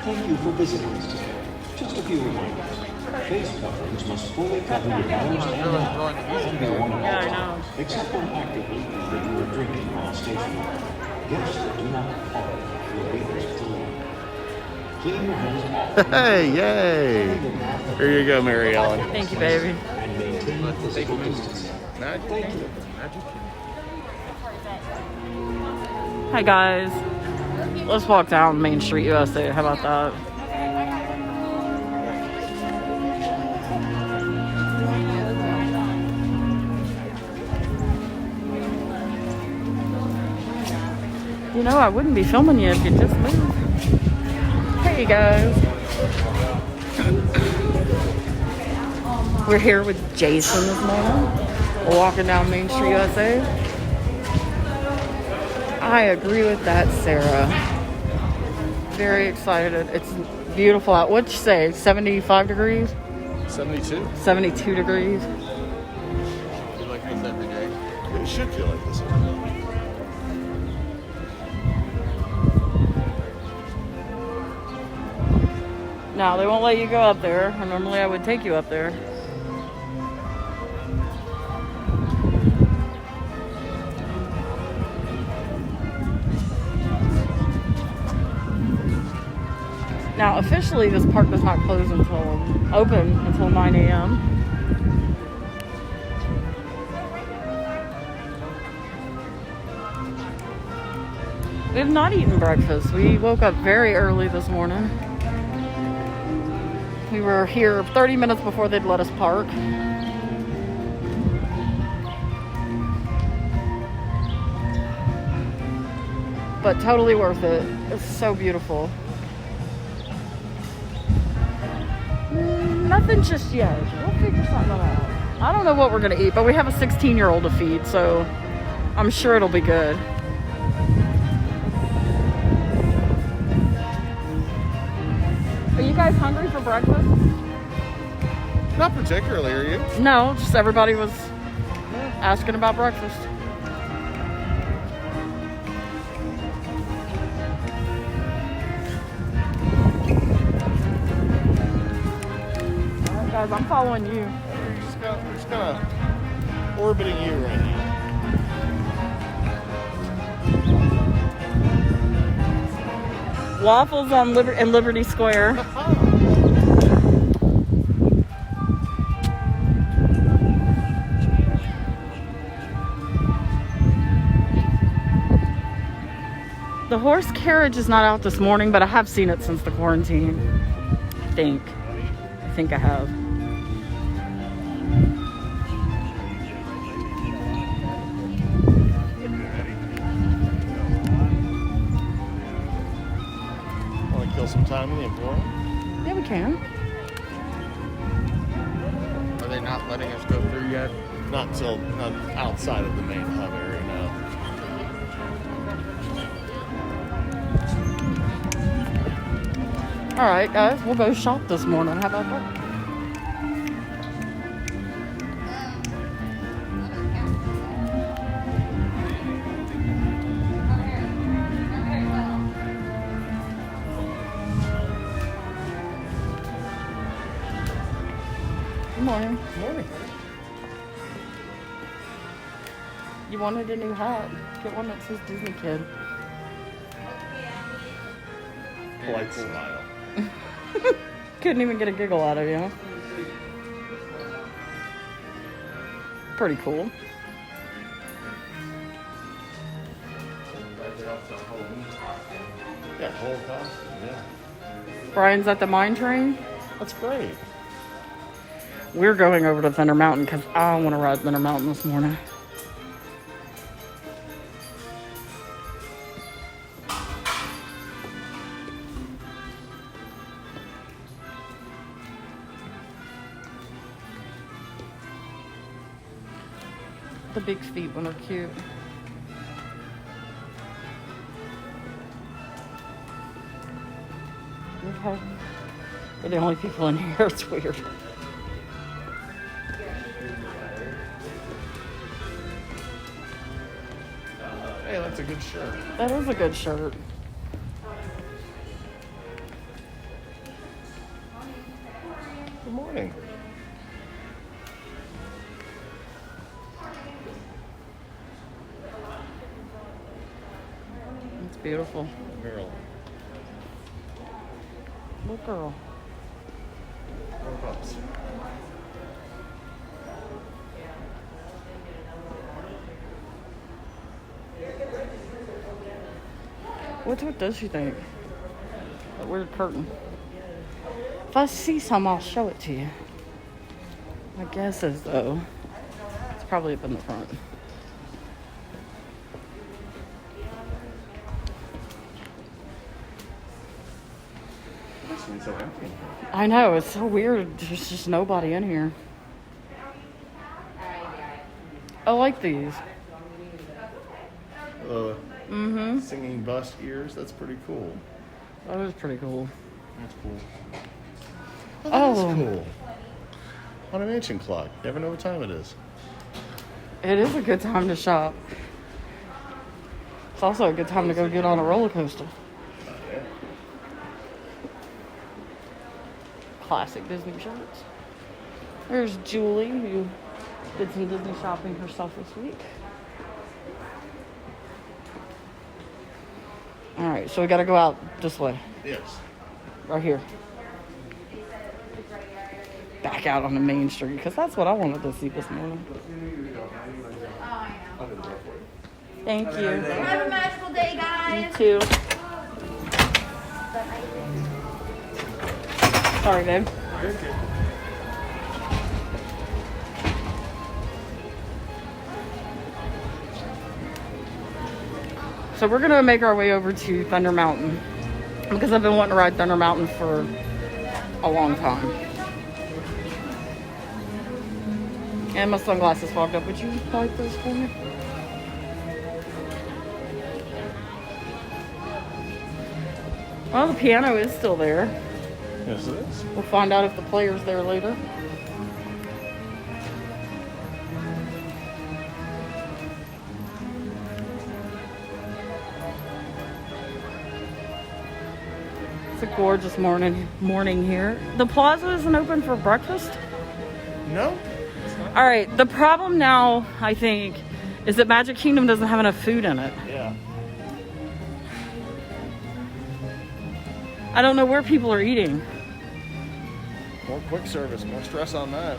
Thank you for visiting us today. Just a few reminders. Face coverings must fully cover your nose and mouth and be worn at all times, except when actively eating or drinking while stationary. Guests that do not park will be asked to leave. Clean your hands often. Hey, yay! Here you go, Mary Ellen. Thank you, baby. And maintain physical distancing. Thank you. Hi, guys. Let's walk down Main Street, USA. How about that? You know, I wouldn't be filming you if you just moved. Hey, guys. We're here with Jason this morning. We're walking down Main Street, USA. I agree with that, Sarah. Very excited. It's beautiful out. What'd you say? 75 degrees? 72. 72 degrees. Feel like this every day. It should feel like this every day. No, they won't let you go up there. Normally I would take you up there. Now, officially, this park does not close open until 9 a.m. We have not eaten breakfast. We woke up very early this morning. We were here 30 minutes before they'd let us park. But totally worth it. It's so beautiful. Nothing just yet. We'll figure something out. I don't know what we're going to eat, but we have a 16-year-old to feed, so I'm sure it'll be good. Are you guys hungry for breakfast? Not particularly, are you? No, just everybody was asking about breakfast. Alright guys, I'm following you. We're just kind of orbiting you right now. Waffles on Liberty Square. The horse carriage is not out this morning, but I have seen it since the quarantine. I think I have. Want to kill some time in the Emporium? Yeah, we can. Are they not letting us go through yet? Not outside of the main hub area, no. All right, guys, we'll go shop this morning. How about that? Good morning. Good morning. You wanted a new hat. Get one that says Disney Kid. Polite smile. Couldn't even get a giggle out of you. Pretty cool. Yeah, whole costume, yeah. Brian's at the mine train. That's great. We're going over to Thunder Mountain because I want to ride Thunder Mountain this morning. The big feet one are cute. Okay. We're the only people in here. It's weird. Hey, that's a good shirt. That is a good shirt. morning. It's beautiful. Girl. What girl? Whereabouts? What does she think? That weird curtain. If I see some, I'll show it to you. My guess is, though, it's probably up in the front. This one's so empty. I know, it's so weird. There's just nobody in here. I like these. Singing bust ears. That's pretty cool. That is pretty cool. That's cool. Oh. That's cool. On an ancient clock. Never know what time it is. It is a good time to shop. It's also a good time to go get on a roller coaster. Classic Disney shirts. There's Julie, who did some Disney shopping herself this week. All right, so we got to go out this way. Yes. Right here. Back out on the main street, because that's what I wanted to see this morning. Thank you. Have a magical day, guys. You too. Sorry, babe. So we're gonna make our way over to Thunder Mountain because I've been wanting to ride Thunder Mountain for a long time. And my sunglasses fogged up. Would you wipe those for me? Well, the piano is still there. Yes, it is. We'll find out if the player's there later. It's a gorgeous morning here. The plaza isn't open for breakfast? No. It's not. All right, the problem now, I think, is that Magic Kingdom doesn't have enough food in it. Yeah. I don't know where people are eating. More quick service. More stress on that.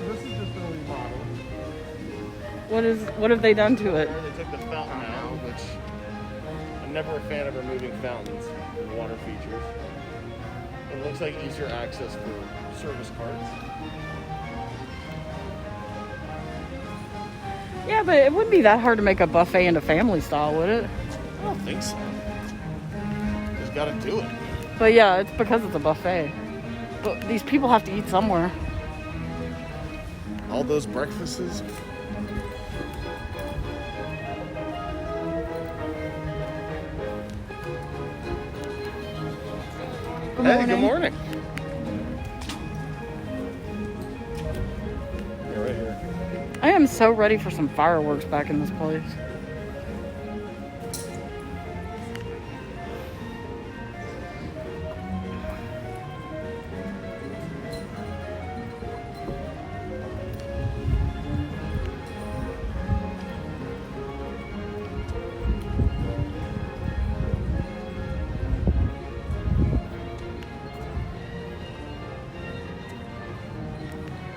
This is just been remodeled. What have they done to it? They took the fountain out, which I'm never a fan of removing fountains and water features. It looks like easier access for service carts. Yeah, but it wouldn't be that hard to make a buffet into family style, would it? I don't think so. Just gotta do it. But yeah, it's because it's a buffet. But these people have to eat somewhere. All those breakfasts. Hey, good morning. You're right here. I am so ready for some fireworks back in this place.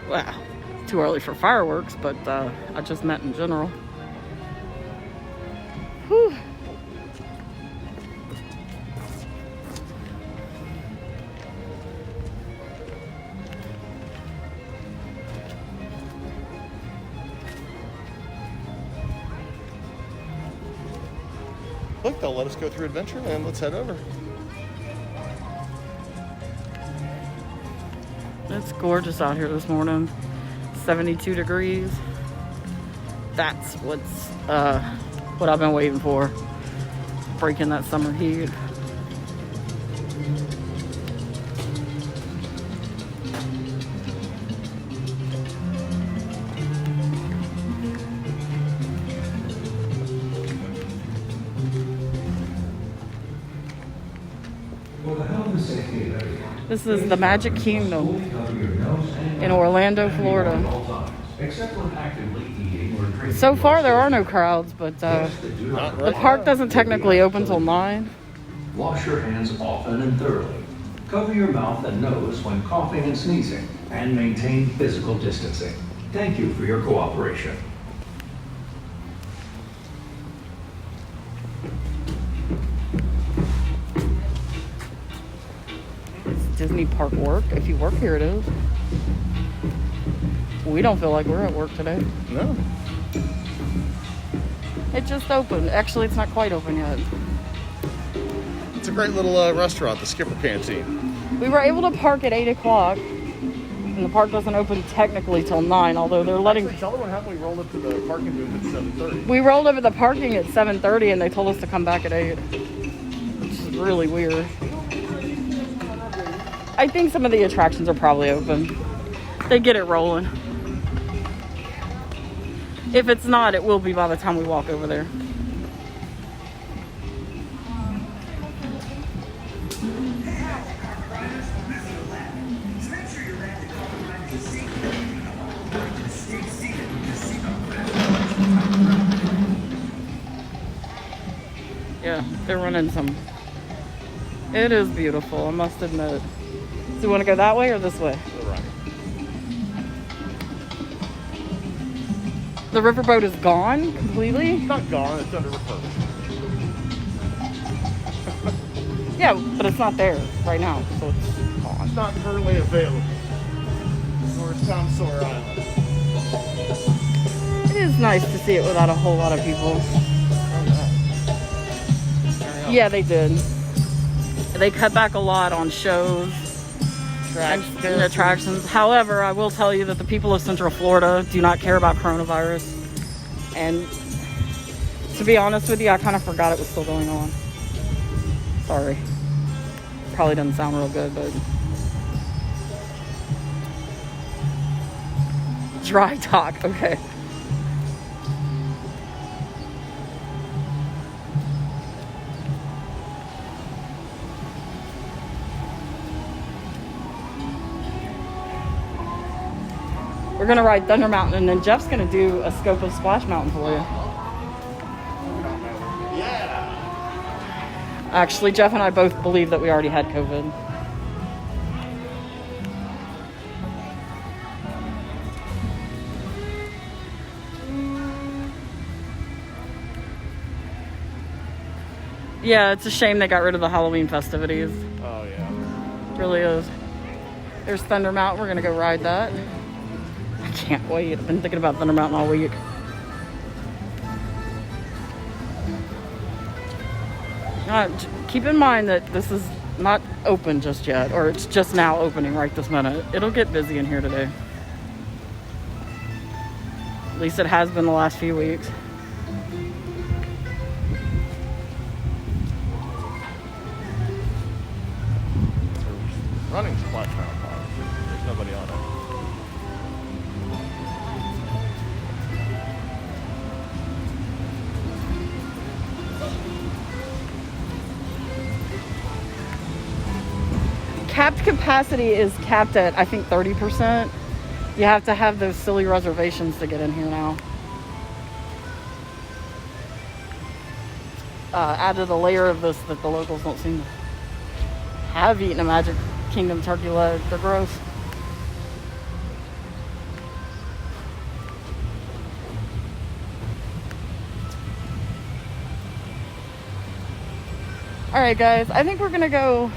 Wow, too early for fireworks, but I just meant in general. Whew. Look, they'll let us go through Adventureland. Let's head over. It's gorgeous out here this morning. 72 degrees. That's what I've been waiting for. Breaking that summer heat. For the health and safety of everyone, This is the Magic Kingdom Fully cover your nose and in mouth Orlando, at Florida. all times, except when actively eating or drinking. So far, there are no crowds, but Guests that do not the park doesn't technically open till 9. Wash your hands often and thoroughly. Cover your mouth and nose when coughing and sneezing, and maintain physical distancing. Thank you for your cooperation. It's Disney Park work. If you work here, it is. We don't feel like we're at work today. No. It just opened. Actually, it's not quite open yet. It's a great little restaurant, the Skipper Canteen. We were able to park at 8 o'clock, and the park doesn't open technically till 9, although they're letting... Actually, tell them what happened. We rolled up to the parking booth at 7:30. We rolled up at the parking at 7:30, and they told us to come back at 8, which is really weird. I think some of the attractions are probably open. They get it rolling. If it's not, it will be by the time we walk over there. Yeah, they're running some. It is beautiful, I must admit. So you want to go that way or this way? Right. The riverboat is gone completely? It's not gone, it's under refurbishment. Yeah, but it's not there right now, so it's gone. It's not currently available. Or it's Tom Sawyer Island. It is nice to see it without a whole lot of people. Yeah, they did. They cut back a lot on shows and attractions. However, I will tell you that the people of Central Florida do not care about coronavirus. And to be honest with you, I kind of forgot it was still going on. Sorry. Probably doesn't sound real good, but... Dry talk, okay. We're gonna ride Thunder Mountain, and then Jeff's gonna do a scope of Splash Mountain for you. Yeah. Actually, Jeff and I both believe that we already had COVID. Yeah, it's a shame they got rid of the Halloween festivities. Oh, yeah. It really is. There's Thunder Mountain. We're gonna go ride that. I can't wait. I've been thinking about Thunder Mountain all week. Keep in mind that this is not open just yet, or it's just now opening right this minute. It'll get busy in here today. At least it has been the last few weeks. Running Splash Mountain Park. There's nobody on it. Capped capacity is capped at, I think, 30%. You have to have those silly reservations to get in here now. Added a layer of this that the locals don't seem to have eaten a Magic Kingdom turkey leg. They're gross. Alright guys, I think we're gonna go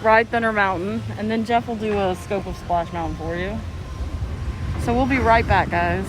ride Thunder Mountain, and then Jeff will do a scope of Splash Mountain for you. So we'll be right back, guys.